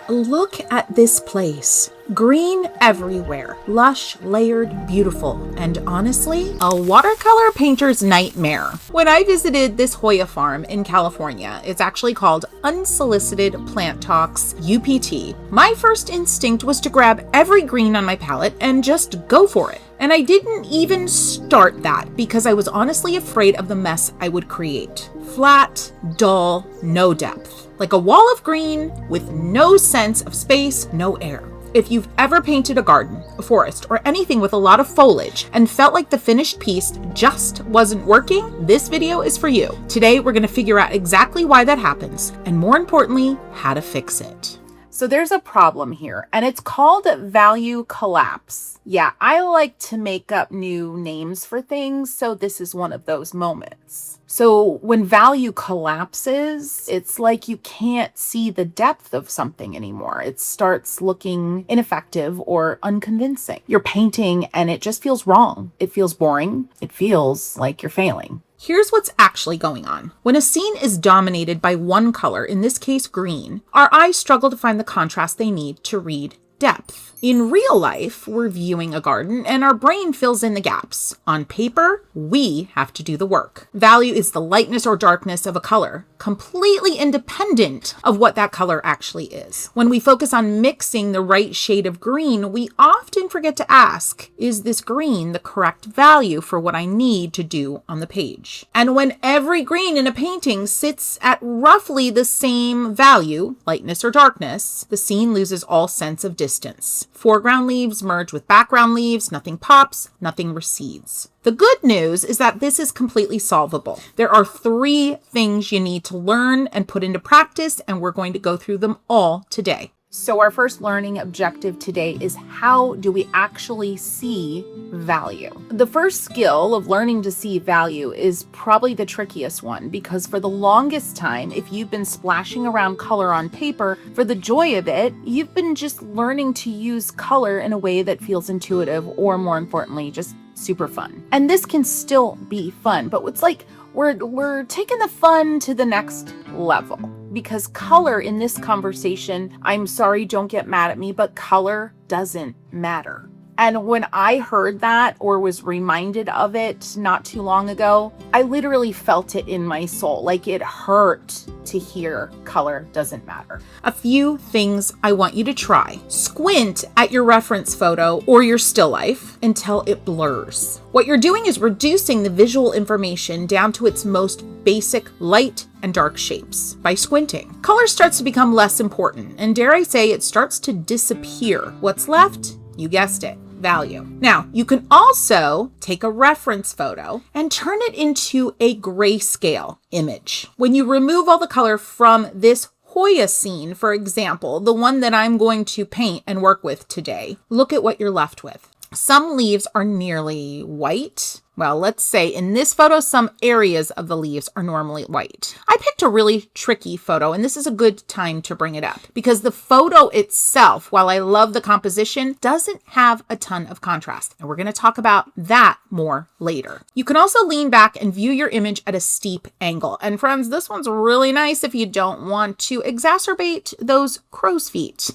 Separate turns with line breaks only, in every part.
Look at this place. Green everywhere, lush, layered, beautiful, and honestly, a watercolor painter's nightmare. When I visited this Hoya farm in California, it's actually called Unsolicited Plant Talks, UPT, my first instinct was to grab every green on my palette and just go for it. And I didn't even start that because I was honestly afraid of the mess I would create. Flat, dull, no depth. Like a wall of green with no sense of space, no air. If you've ever painted a garden, a forest, or anything with a lot of foliage and felt like the finished piece just wasn't working, this video is for you. Today, we're going to figure out exactly why that happens, and more importantly, how to fix it. So there's a problem here, and it's called value collapse. Yeah, I like to make up new names for things, so this is one of those moments. So when value collapses, it's like you can't see the depth of something anymore. It starts looking ineffective or unconvincing. You're painting and it just feels wrong. It feels boring. It feels like you're failing. Here's what's actually going on. When a scene is dominated by one color, in this case green, our eyes struggle to find the contrast they need to read depth. In real life, we're viewing a garden and our brain fills in the gaps. On paper, we have to do the work. Value is the lightness or darkness of a color, completely independent of what that color actually is. When we focus on mixing the right shade of green, we often forget to ask, is this green the correct value for what I need to do on the page? And when every green in a painting sits at roughly the same value, lightness or darkness, the scene loses all sense of distance. Foreground leaves merge with background leaves, nothing pops, nothing recedes. The good news is that this is completely solvable. There are 3 things you need to learn and put into practice, and we're going to go through them all today. So our first learning objective today is how do we actually see value? The first skill of learning to see value is probably the trickiest one because for the longest time, if you've been splashing around color on paper for the joy of it, you've been just learning to use color in a way that feels intuitive or more importantly, just super fun. And this can still be fun, but it's like we're taking the fun to the next level. Because color in this conversation, I'm sorry, don't get mad at me, but color doesn't matter. And when I heard that or was reminded of it not too long ago, I literally felt it in my soul. Like it hurt to hear color doesn't matter. A few things I want you to try. Squint at your reference photo or your still life until it blurs. What you're doing is reducing the visual information down to its most basic light and dark shapes by squinting. Color starts to become less important, and dare I say, it starts to disappear. What's left? You guessed it. Value. Now, you can also take a reference photo and turn it into a grayscale image. When you remove all the color from this Hoya scene, for example, the one that I'm going to paint and work with today, look at what you're left with. Some leaves are nearly white. Well, let's say in this photo, some areas of the leaves are normally white. I picked a really tricky photo, and this is a good time to bring it up because the photo itself, while I love the composition, doesn't have a ton of contrast. And we're going to talk about that more later. You can also lean back and view your image at a steep angle. And friends, this one's really nice if you don't want to exacerbate those crow's feet,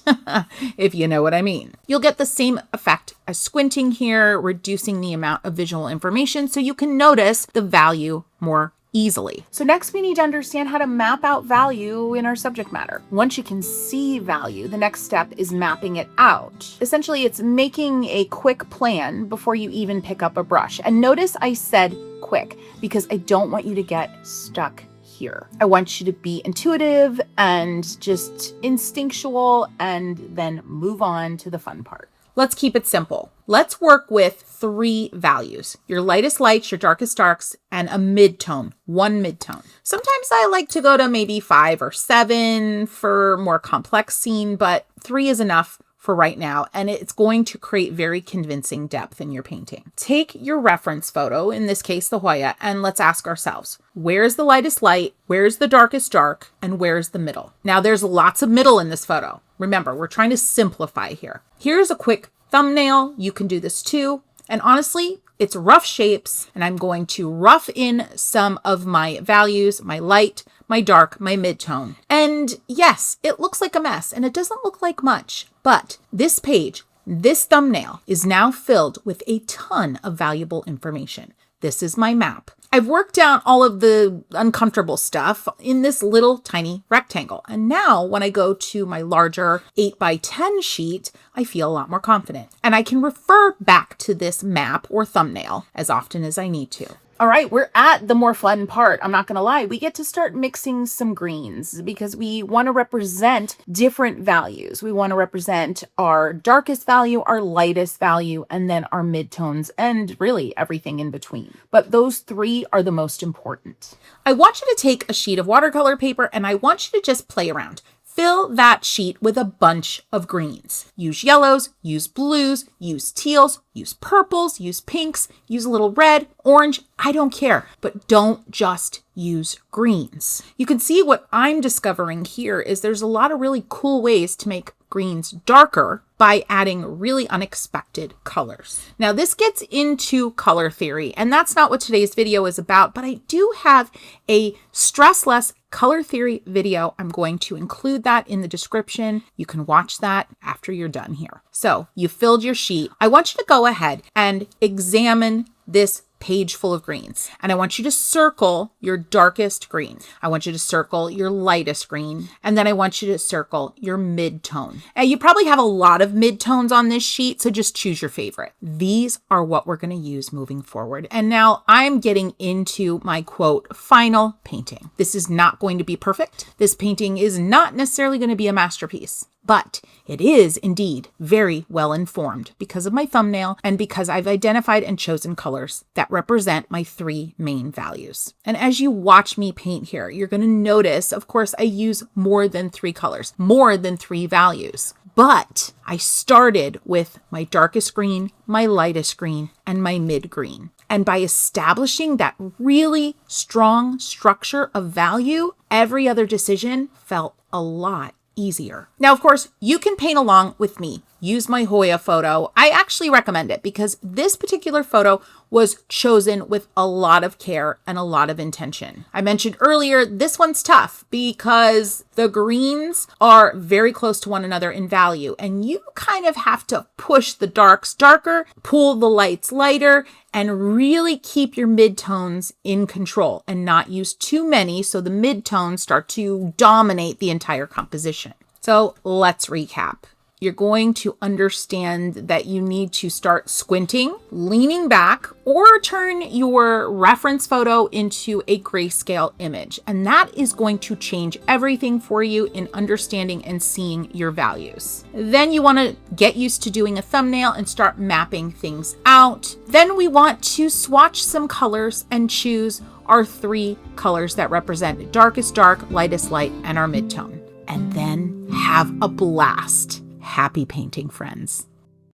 if you know what I mean. You'll get the same effect as squinting here, reducing the amount of visual information so you can notice the value more easily. So next we need to understand how to map out value in our subject matter. Once you can see value, the next step is mapping it out. Essentially, it's making a quick plan before you even pick up a brush. And notice I said quick because I don't want you to get stuck here. I want you to be intuitive and just instinctual and then move on to the fun part. Let's keep it simple. Let's work with 3 values, your lightest lights, your darkest darks, and a mid-tone, one mid-tone. Sometimes I like to go to maybe 5 or 7 for more complex scene, but 3 is enough for right now, and it's going to create very convincing depth in your painting. Take your reference photo, in this case, the Hoya, and let's ask ourselves, where's the lightest light, where's the darkest dark, and where's the middle? Now, there's lots of middle in this photo. Remember, we're trying to simplify here. Here's a quick thumbnail. You can do this too. And honestly, it's rough shapes, and I'm going to rough in some of my values, my light, my dark, my mid-tone. And yes, it looks like a mess and it doesn't look like much, but this page, this thumbnail is now filled with a ton of valuable information. This is my map. I've worked out all of the uncomfortable stuff in this little tiny rectangle. And now when I go to my larger 8x10 sheet, I feel a lot more confident. And I can refer back to this map or thumbnail as often as I need to. All right, we're at the more fun part. I'm not going to lie. We get to start mixing some greens because we want to represent different values. We want to represent our darkest value, our lightest value, and then our midtones and really everything in between. But those three are the most important. I want you to take a sheet of watercolor paper and I want you to just play around. Fill that sheet with a bunch of greens. Use yellows, use blues, use teals, use purples, use pinks, use a little red, orange, I don't care, but don't just use greens. You can see what I'm discovering here is there's a lot of really cool ways to make greens darker by adding really unexpected colors. Now this gets into color theory, and that's not what today's video is about, but I do have a stressless color theory video. I'm going to include that in the description. You can watch that after you're done here. So you filled your sheet. I want you to go ahead and examine this page full of greens. And I want you to circle your darkest green. I want you to circle your lightest green. And then I want you to circle your mid-tone. And you probably have a lot of mid-tones on this sheet, so just choose your favorite. These are what we're going to use moving forward. And now I'm getting into my quote, final painting. This is not going to be perfect. This painting is not necessarily going to be a masterpiece. But it is indeed very well informed because of my thumbnail and because I've identified and chosen colors that represent my three main values. And as you watch me paint here, you're going to notice, of course, I use more than 3 colors, more than 3 values. But I started with my darkest green, my lightest green, and my mid green. And by establishing that really strong structure of value, every other decision felt a lot easier. Now, of course, you can paint along with me. Use my Hoya photo. I actually recommend it because this particular photo was chosen with a lot of care and a lot of intention. I mentioned earlier, this one's tough because the greens are very close to one another in value, and you kind of have to push the darks darker, pull the lights lighter, and really keep your midtones in control and not use too many so the midtones start to dominate the entire composition. So let's recap. You're going to understand that you need to start squinting, leaning back, or turn your reference photo into a grayscale image. And that is going to change everything for you in understanding and seeing your values. Then you want to get used to doing a thumbnail and start mapping things out. Then we want to swatch some colors and choose our 3 colors that represent darkest dark, lightest light, and our midtone. And then have a blast. Happy painting, friends.